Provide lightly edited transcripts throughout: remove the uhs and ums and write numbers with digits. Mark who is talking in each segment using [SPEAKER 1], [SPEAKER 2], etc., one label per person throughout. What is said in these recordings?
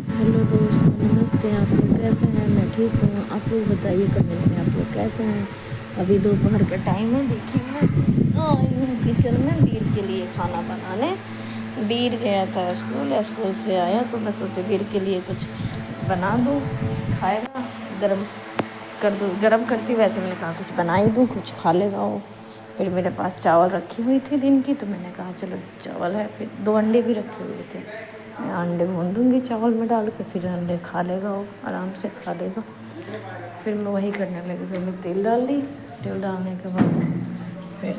[SPEAKER 1] Hello दोस्तों, नमस्ते। आप लोग कैसे हैं? मैं ठीक हूँ। आप लोग बताइए कमेंट में आप लोग कैसे हैं। अभी दोपहर का टाइम है। देखिए मैं आई हूँ किचन में वीर के लिए खाना बनाने। वीर गया था स्कूल से आया तो मैं सोचे वीर के लिए कुछ बना दूँ, खाएगा। गरम कर दूँ, गरम करती। वैसे मैंने कहा कुछ बना ही दूँ, कुछ खा लेगा वो। फिर मेरे पास चावल रखी हुई थी दिन की, तो मैंने कहा चलो चावल है। फिर 2 अंडे भी रखे हुए थे, मैं अंडे भून दूँगी चावल में डाल के, फिर अंडे खा लेगा वो, आराम से खा लेगा। फिर मैं वही करने लगी। फिर मैं तेल डाल दी। तेल डालने के बाद फिर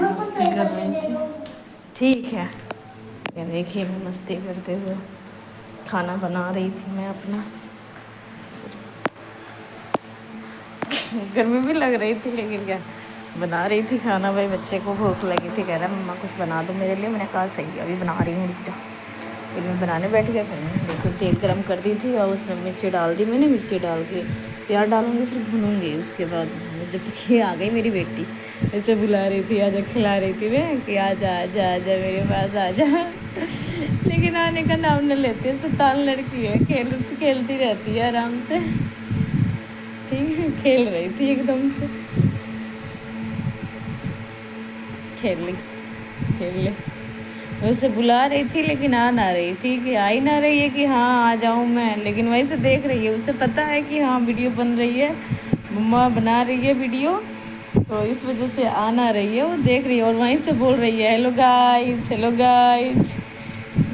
[SPEAKER 1] मस्ती कर रही थी। ठीक है, ये देखिए मैं मस्ती करते हुए खाना बना रही थी मैं अपना। गर्मी भी लग रही थी लेकिन क्या बना रही थी खाना। भाई बच्चे को भूख लगी थी, कह रहा मम्मा कुछ बना दो मेरे लिए। मैंने कहा सही है, अभी बना रही हूँ, रुक जा। फिर मैं बनाने बैठ गया। फिर मैंने देखो तेल गरम कर दी थी और उसमें मिर्ची डाल दी मैंने। मिर्ची डाल के प्याज डालूँगी, फिर भूनूँगी। उसके बाद जब तक ये आ गई मेरी बेटी, ऐसे बुला रही थी, आजा, खिला रही थी मैं कि आजा आजा आजा मेरे पास आजा। लेकिन आने का नाम न लेती है। शैतान लड़की है, खेलती रहती है आराम से। ठीक है, खेल रही थी एकदम से। खेल ली, खेल ली। मैं उसे बुला रही थी लेकिन आ ना रही थी, कि आ ही ना रही है कि हाँ आ जाऊँ मैं। लेकिन वहीं से देख रही है, उसे पता है कि हाँ वीडियो बन रही है, मम्मा बना रही है वीडियो, तो इस वजह से आ ना रही है। वो देख रही है और वहीं से बोल रही है hello guys, hello guys.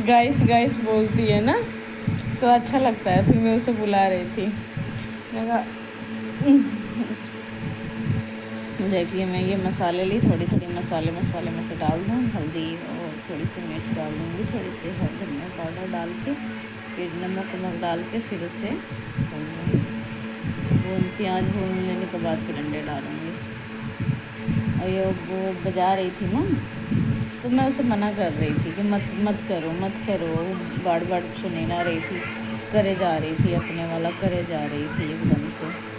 [SPEAKER 1] Guys guys बोलती है ना, तो अच्छा लगता है। फिर मैं उसे बुला रही थी। मैंने कहा देखिए मैं ये मसाले ली, थोड़ी थोड़ी मसाले में से डाल दूँ। हल्दी और थोड़ी सी मिर्च डाल दूँगी, थोड़ी सी धनिया पाउडर डाल के, फिर नमक डाल के, फिर उसे प्याज भून लेने के बाद फिर अंडे डालूँगी। और ये वो बजा रही थी ना, तो मैं उसे मना कर रही थी कि मत मत करो मत करो। बार बार सुने ना रही थी, करे जा रही थी, अपने वाला करे जा रही थी एकदम से।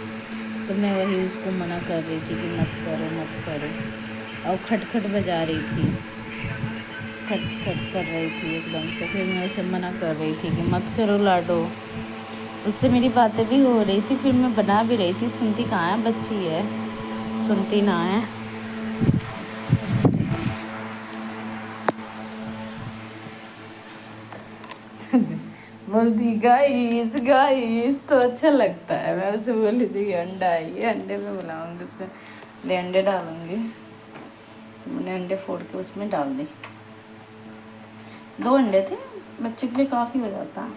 [SPEAKER 1] तो मैं वही उसको मना कर रही थी कि मत करो मत करो। और खटखट बजा रही थी, खट खट कर रही थी एकदम से। फिर मैं उसे मना कर रही थी कि मत करो लाडो। उससे मेरी बातें भी हो रही थी, फिर मैं बना भी रही थी। सुनती कहाँ है, बच्ची है, सुनती ना है। बोलती गाइस गाइस, तो अच्छा लगता है। मैं उसे बोली थी कि अंडा है ये, अंडे में बुलाऊंगी, उसमें ले अंडे डालूंगी। मैंने अंडे फोड़ के उसमें डाल दी। 2 अंडे थे, बच्चे के लिए काफ़ी हो जाता है।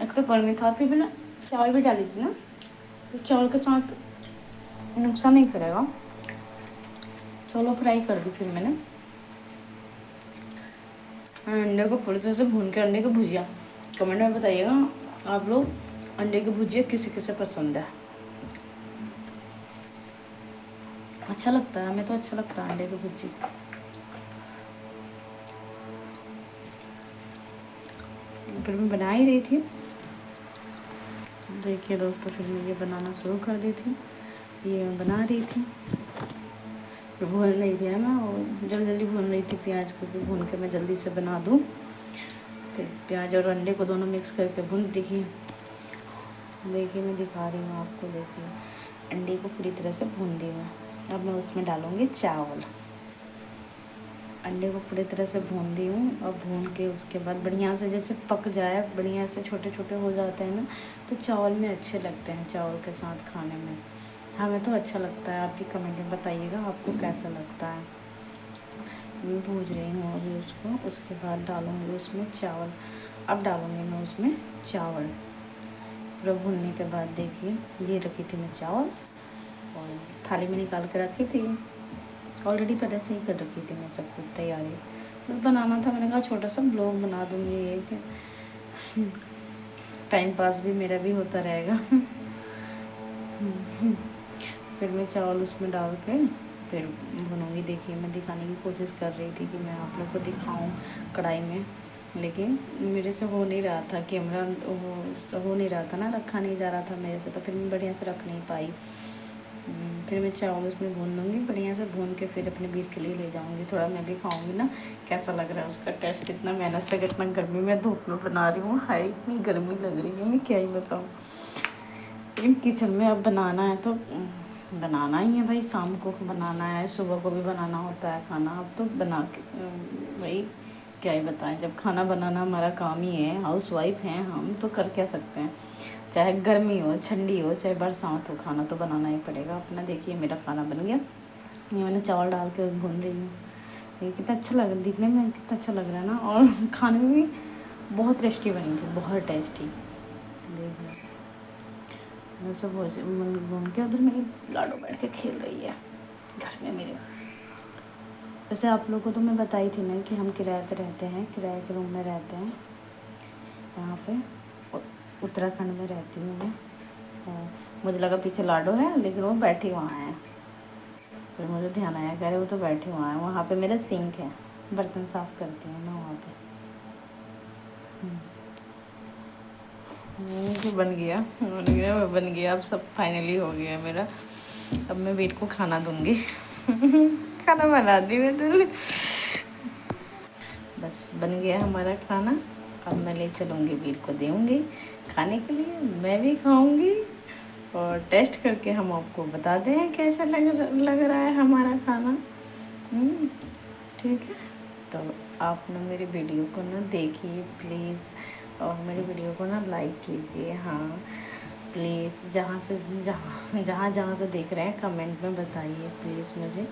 [SPEAKER 1] एक तो गर्मी था, फिर मैंने चावल भी डाली थी ना, तो चावल के साथ नुकसान नहीं करेगा। चलो फ्राई कर दी फिर मैंने अंडे को पूरी तरह से भून के। अंडे की भुजिया कमेंट में बताइएगा आप लोग, अंडे की भुजिया किसे किसे पसंद है। अच्छा लगता है, हमें तो अच्छा लगता है अंडे की भुजी। फिर मैं बना ही रही थी। देखिए दोस्तों, फिर मैं ये बनाना शुरू कर दी थी। ये मैं बना रही थी, फिर भून नहीं दिया मैं, और जल्दी भून रही थी प्याज को, भी भून के मैं जल्दी से बना दूँ। फिर प्याज और अंडे को दोनों मिक्स करके भून। देखिए देखिए मैं दिखा रही हूँ आपको। देखिए अंडे को पूरी तरह से भून दी मैं। अब मैं उसमें डालूँगी चावल। अंडे को पूरी तरह से भून दी हूँ, और भून के उसके बाद बढ़िया से जैसे पक जाए, बढ़िया से छोटे छोटे हो जाते हैं ना, तो चावल में अच्छे लगते हैं, चावल के साथ खाने में। हमें तो अच्छा लगता है। आप भी कमेंट में बताइएगा आपको कैसा लगता है। मैं भूज रही हूँ अभी उसको। उसके बाद डालूँगी उसमें चावल। अब डालूँगी मैं उसमें चावल। पूरा भूनने के बाद देखिए ये रखी थी मैं चावल, और थाली में निकाल के रखी थी। ऑलरेडी पहले से ही कर रखी थी मैं सब कुछ तैयारी, बस बनाना था। मैंने कहा छोटा सा ब्लॉग बना दूँगी, ये टाइम पास भी मेरा भी होता रहेगा। फिर मैं चावल उसमें डाल के फिर भूनूँगी। देखिए मैं दिखाने की कोशिश कर रही थी कि मैं आप लोग को दिखाऊं कढ़ाई में, लेकिन मेरे से हो नहीं रहा था, कैमरा हो नहीं रहा था ना, रखा नहीं जा रहा था मेरे से, तो फिर मैं बढ़िया से रख नहीं पाई।
[SPEAKER 2] फिर मैं चावल उसमें भून लूँगी, बढ़िया से भून के फिर अपने वीर के लिए ले जाऊँगी। थोड़ा मैं भी खाऊँगी ना, कैसा लग रहा है उसका टेस्ट। इतना मेहनत से, कितना गर्मी में धूप में बना रही हूँ, हाय इतनी गर्मी लग रही है, मैं क्या ही बताऊँ। लेकिन किचन में अब बनाना है तो बनाना ही है भाई, शाम को बनाना है, सुबह को भी बनाना होता है खाना। अब तो बना के भाई क्या ही बताएं, जब खाना बनाना हमारा काम ही है, हाउस वाइफ हैं हम, तो कर क्या सकते हैं। चाहे गर्मी हो, ठंडी हो, चाहे बरसात हो, खाना तो बनाना ही पड़ेगा अपना। देखिए मेरा खाना बन गया, ये मैंने चावल डाल के भून रही हूँ। ये कितना अच्छा लग रहा, दिखने में कितना अच्छा लग रहा है ना, और खाने में भी बहुत टेस्टी बनी थी, बहुत टेस्टी। देख लो मैं सब घूम के, उधर मेरी लाडो बैठ के खेल रही है घर में मेरे। वैसे आप लोगों को तो मैं बताई थी ना कि हम किराए पे रहते हैं, किराए के रूम में रहते हैं यहाँ पे, उत्तराखंड में रहती हूँ मैं। मुझे लगा पीछे लाडो है, लेकिन वो बैठी वहाँ है। फिर मुझे ध्यान आया, कह रहे वो तो बैठे वहाँ है। वहाँ पे मेरा सिंक है, बर्तन साफ़ करती हूँ मैं वहाँ पे। तो बन गया अब सब फाइनली हो गया मेरा। अब मैं वीर को खाना दूँगी खाना बना दी मैं तो, बस बन गया हमारा खाना। अब मैं ले चलूँगी, वीर को दूँगी खाने के लिए, मैं भी खाऊँगी, और टेस्ट करके हम आपको बताते हैं कैसा लग रहा है हमारा खाना। ठीक है, तो आप ना मेरी वीडियो को ना देखिए प्लीज़, और मेरी वीडियो को ना लाइक कीजिए। हाँ प्लीज़, जहाँ से देख रहे हैं कमेंट में बताइए प्लीज़ मुझे।